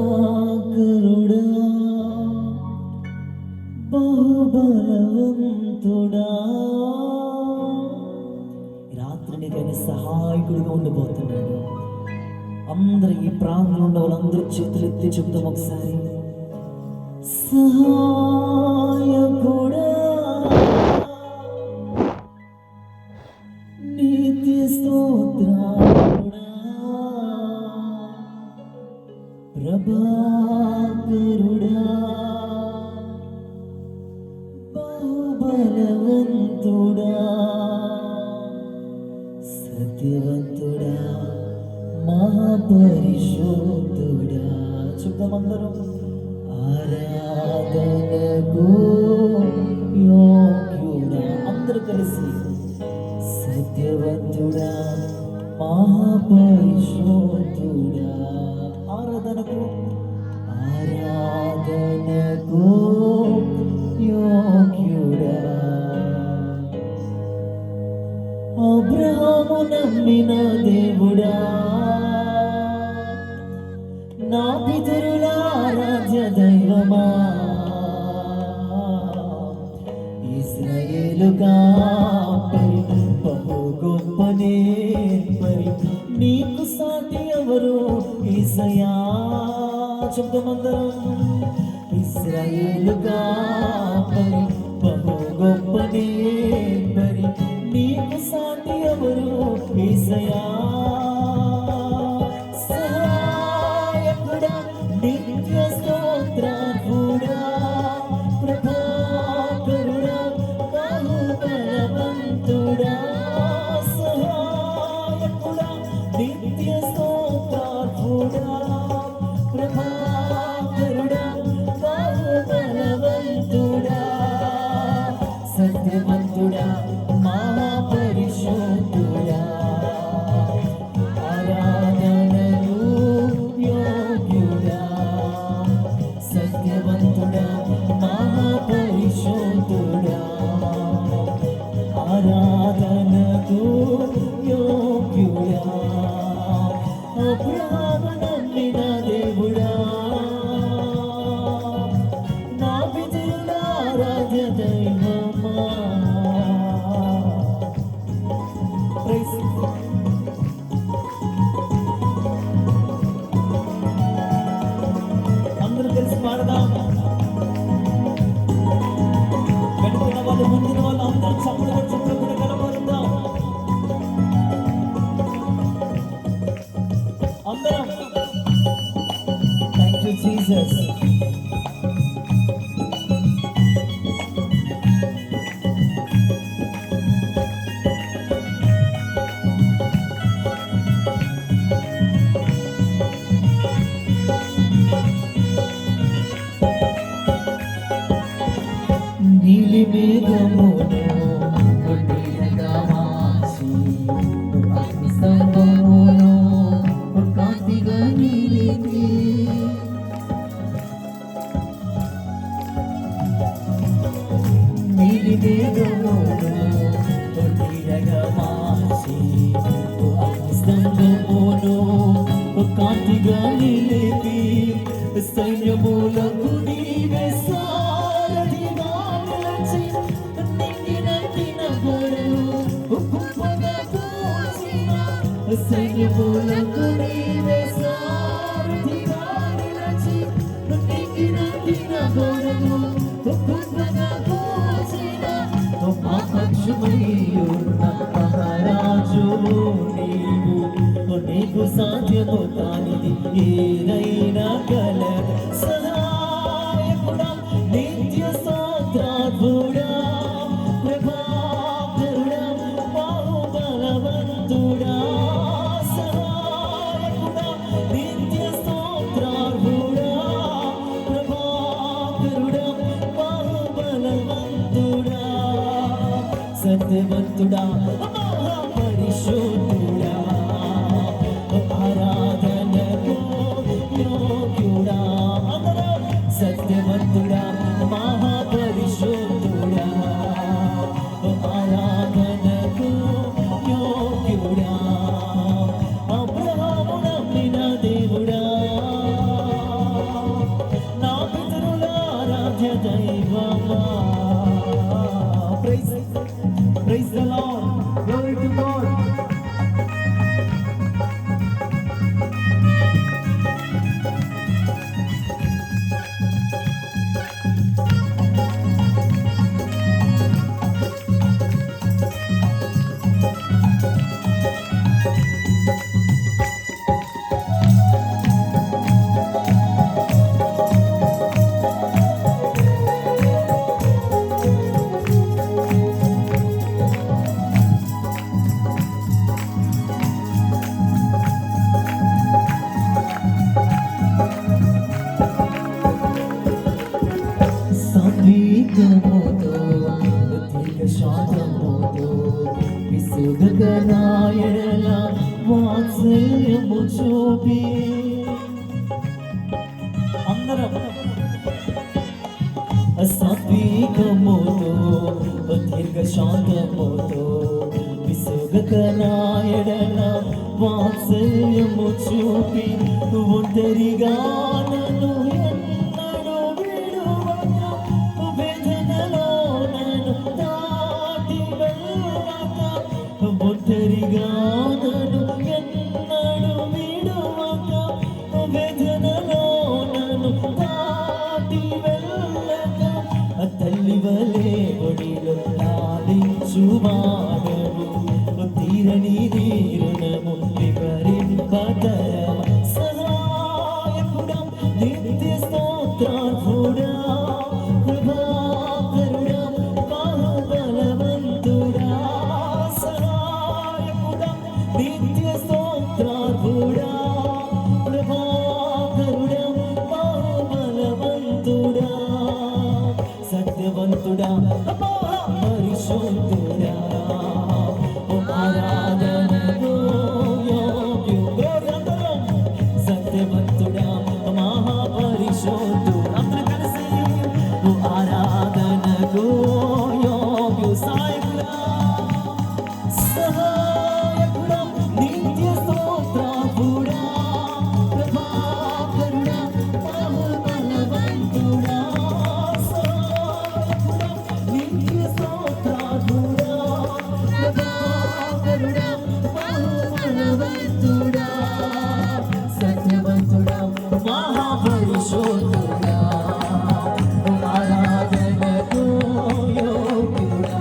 ప్రభాకరుడా బహుబలవంతుడా రాత్రి నీకైనా సహాయకుడిగా ఉండిపోతున్నాడు. అందరూ ఈ ప్రాంతంలో ఉన్న వాళ్ళందరూ చేతులు ఎత్తి చెప్తాం ఒకసారి. సహాయకుడా నిత్య స్తోత్రుడా ప్రభాకరుడా బహుబలవంతుడా సత్యవంతుడా మహాపరిశుద్ధుడా చెప్తామందరం. ఆరాధనకు యోగ్యుడా అందరూ కలిసి సత్యవంతుడా మహాపరిశుద్ధుడా ఆరాధనకు యోగ్యుడా. అబ్రహాము నమ్మిన దేవుడా నా పితరుల ఆరాధ్య దైవమా ఇశ్రాయేలు కాపరి బహు గొప్ప నేర్పరి నీకు సాటి ఎవరు యేసయ్యా చెప్తామందరం. ఇశ్రాయేలు కాపరి బహు గొప్ప నేర్పరి నీకు సాటి ఎవరు యేసయ్యా. సహాయకుడా నిత్య స్తోత్రుడా ప్రభాకరుడా బహుబలవంతుడా సహాయకుడా నిత్య స్తోత్రుడా ప్రభాకరుడా బహుబలవంతుడా సత్యవంతుడా మహాపరిశుద్ధుడా ఆరాధనకు యోగ్యుడా సత్యవంతుడా మహాపరిశుద్ధుడా ఆరాధనకు యోగ్యుడా. అబ్రహాము నమ్మిన దేవుడా నా పితరుల ఆరాధ్య దైవమా. అందరూ కలిసి పాడదాం. వెనుకున్న వాళ్ళు ముందున్న వాళ్ళు అందరూ చప్పుడు చప్పుడు కూడా కనబడుతాం. అందరం థ్యాంక్ యూ జీసస్. నీలి మేఘమును కొట్టినగా మార్చి అగ్ని స్తంభమును కాంతిగా నిలిపి నీలి మేఘమును కొట్టినగా మార్చి అగ్ని స్తంభమును కాంతిగా నిలిపి సైన్యములకు నీవే సారథిగా నిలిచి నింగిన గోడలు గొప్పగా కూల్చిన సైన్యములకు నీవే సారథిగా నిలిచి నింగిన గోడలు గొప్పగా కూల్చిన మా పక్షమయ్యున్న మహారాజు నీవు నీకు సాధ్యము కానిది ఏదైనా కలదు. సహాయకుడా నిత్య స్తోత్రుడా ప్రభాకరుడా బహుబలవంతుడా సహాయకుడా నిత్య స్తోత్రుడా ప్రభాకరుడా బహుబలవంతుడా సత్యవంతుడా మహాపరిశుద్ధుడా ఆరాధనకు యోగ్యుడా సత్యవంతుడా మహా చూపి అందరం సాత్వికముతో దీర్ఘ శాంతముతో విసుగక నాయడన వాత్సల్యము చూపి ఒంటరిగా నన్ను ఎన్నడూ విడువక వేదనలో నన్ను దాటి వెళ్ళక ఒంటరిగా నన్ను ఎన్నడూ విడువక వేదనలో నన్ను దాటి వెళ్ళక తల్లి వలే ఒడిలో లాలించువాడవు తీరని రుణము వివరింపతరమ సహాయకుడా నిత్య స్తోత్రార్హుడా ప్రభాకరుడా బహుబలవంతుడా సహాయకుడా నిత్య స్తోత్రార్హుడా ప్రభాకరుడా బహుబలవంతుడా సత్యవంతుడా పరిశుద్ధుడా ఆరాధనకు యోగ్యుడా సత్యవంతుడా మహాపరిశుద్ధుడా అందరూ కలిసి ఆరాధనకు యోగ్యు సాయకుడా సహాయకుడా నిత్య స్తోత్రార్హుడా ప్రభాకరుడా బహుబలవంతుడా సహాయకుడా నిత్య స్తోత్రార్హుడా ప్రభాకరుడా బహుబలవంతుడా సత్యవంతుడా మహాపరిశుద్ధుడా ఆరాధనకు యోగ్యుడా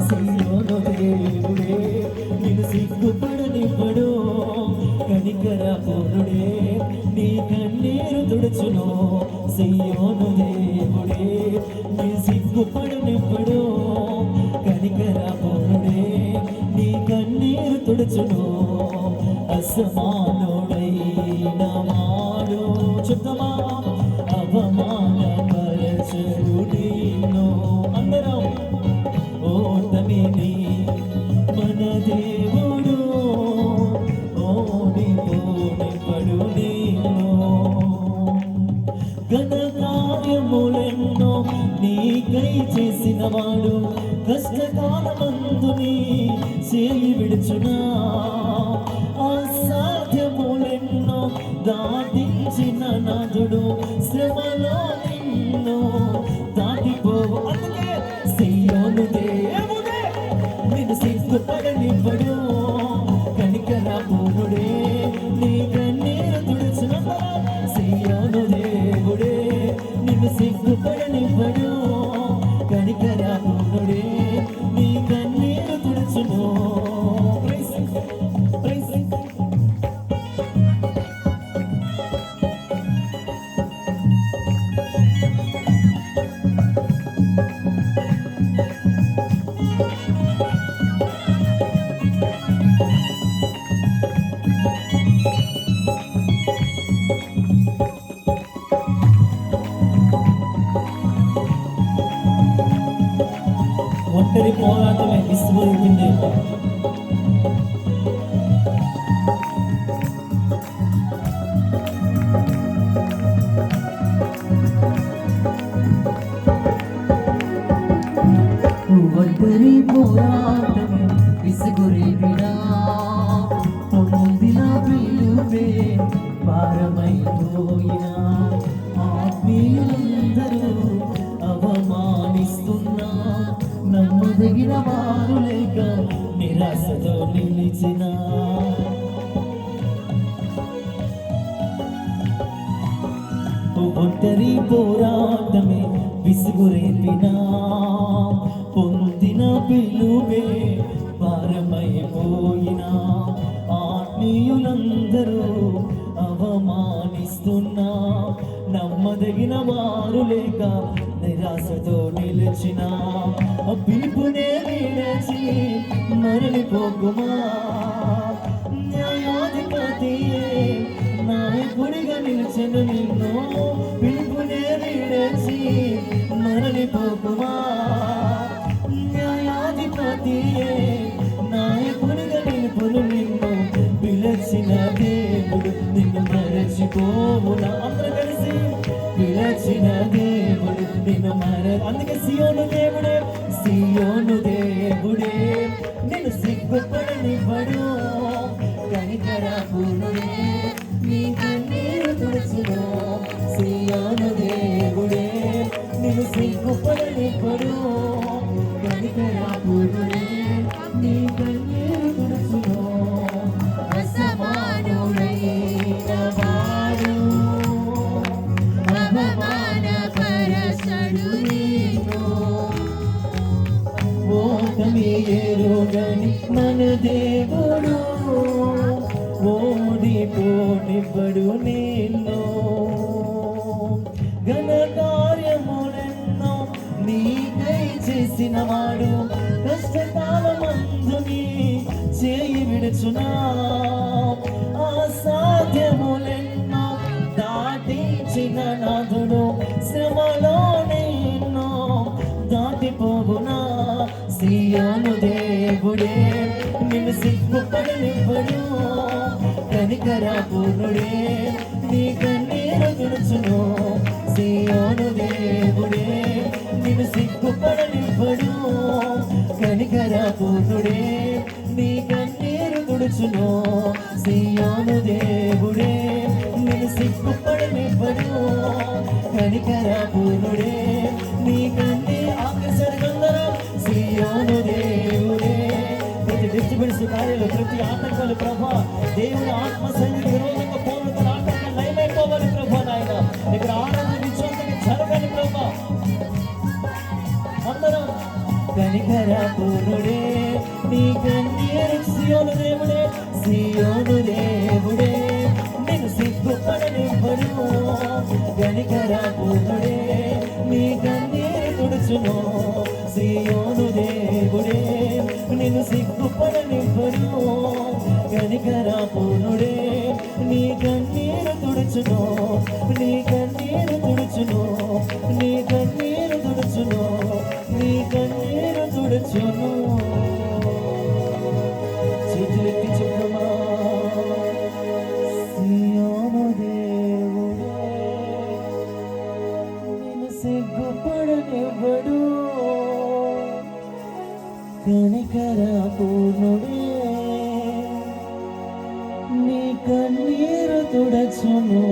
సీయోను దేవుడే నిన్ను సిగ్గుపడనివ్వడు కనికరపూర్ణుడే నీ కన్నీరు తుడుచును సీయోను దేవుడే నీ సిగ్గుపడనివ్వడు కనికరపూర్ణుడే నీ కన్నీరు తుడుచును అసమానుడైన వాడు చెప్తామా అవమానపరచడు నిన్ను అందరం ఓటమిని మన దేవుడు ఓడిపోనివ్వడు నిన్ను ఘన కార్యములెన్నో నీకై చేసిన వాడు కష్టకాలమందు నీ చేయి విడుచునా అసాధ్యములెన్నో దాటించిన నాథుడు శ్రమలో నిన్ను దాటిపోవు అందుకే సీయోను దేవుడే నిన్ను సిగ్గుపడనివ్వడు కనికరపూర్ణుడే నీ కన్నీరు తుడుచున సీయోను దేవుడే నిన్ను సిగ్గుపడనివ్వడు కనికరపూర్ణుడే నీ కన్నీరు తుడుచును ఒంటరి పోరాటమే విసిగొలిపింది ఒంటరి పోరాటమే విసిగొలిపినా పొందిన పిలుపే భారమైపోయినా ఆత్మీయులందరూ అవమానిస్తున్నా నమ్మదగిన వారు లేక నిరాశతో నిలిచిన ఒంటరి పోరాటమే విసుగురేపినా పొందిన పిలుపే భారమైపోయినా ఆత్మీయులందరూ అవమానిస్తున్నా నమ్మదగిన వారు లేక నిరాశతో నిలిచిన పిలుపునే విడచి మరలిపోకుమా న్యాయాధిపతియే నాయకుడిగా నిలిచిన నిన్ను పిలుపునే విడచి మరలిపోకుమా న్యాయాధిపతియే నాయకుడిగా నిలుపును నిన్ను పిలిచిన దేవుడు నిన్ను మరచిపోవునా. అందరూ కలిసి పిలచిన దేవుడు నిన్ను అందుకే సియోను దేవుడే, సియోను దేవుడే నిన్ను సిగ్గుపడనివ్వడు. కనికరపూర్ణుడే నీ కన్నీరు తుడుచును. సియోను దేవుడే నిన్ను సిగ్గుపడనివ్వడు. కనికరపూర్ణుడే నీ కన్నీరు తుడుచును. అసమానుడైన వాడు అవమానపరచడు నిన్ను. ఓటమి ఎరుగని మన దేవుడు ఓడిపోనివ్వడు నిన్ను. ఘన కార్యములెన్నో నీకై చేసిన వాడు కష్టకాలమందుని చేయి విడుచునా. అసాధ్యములెన్నో దాటించిన నాథుడు శ్రమలో నిన్ను దాటిపోవునా. సియోను దేవుడే నిన్ను సిగ్గుపడనివ్వడు. కనికరపూర్ణుడే నీ కన్నీరు తుడుచును. సియోను దేవుడే నిన్ను సిగ్గుపడనివ్వడు. కనికరపూర్ణుడే నీ కన్నీరు తుడుచును. సియోను దేవుడే నిన్ను సిగ్గుపడనివ్వడు. కనికరపూర్ణుడే నీ కన్నీరు ఆకర్షణగందరం. సియోను దేవుడే ప్రతి డిస్టర్బెన్స్ కార్యాలు, ప్రతి ఆటంకాలు ప్రభా, దేవుని ఆత్మ సన్నిధి విరోధంగా పోలుతున్న ఆటంకాలు లయమైపోవాలి ప్రభా. నాయన ఇక్కడ ఆనంద విశ్వాసంగా జరగాలి ప్రభా. అందరం కనికరపూర్ణుడే నీ కన్నీరు. సియోను దేవుడే, సియోను దేవుడే నిన్ను సిగ్గుపడనివ్వడు. కనికరపూర్ణుడే నీ కన్నీరు తుడుచును. సియోను దేవుడే నిన్ను సిగ్గుపడనివ్వడు. కనికరపూర్ణుడే నీ కన్నీరు తుడుచును. నీ కన్నీరు తుడుచును. నీ కన్నీరు తుడుచును. నీ కన్నీరు తుడుచును. చేతులెత్తి చెప్పుమా. సియోను దేవుడే నిన్ను సిగ్గుపడనివ్వడు. కనికరపూర్ణుడే నీ కన్నీరు తుడచును.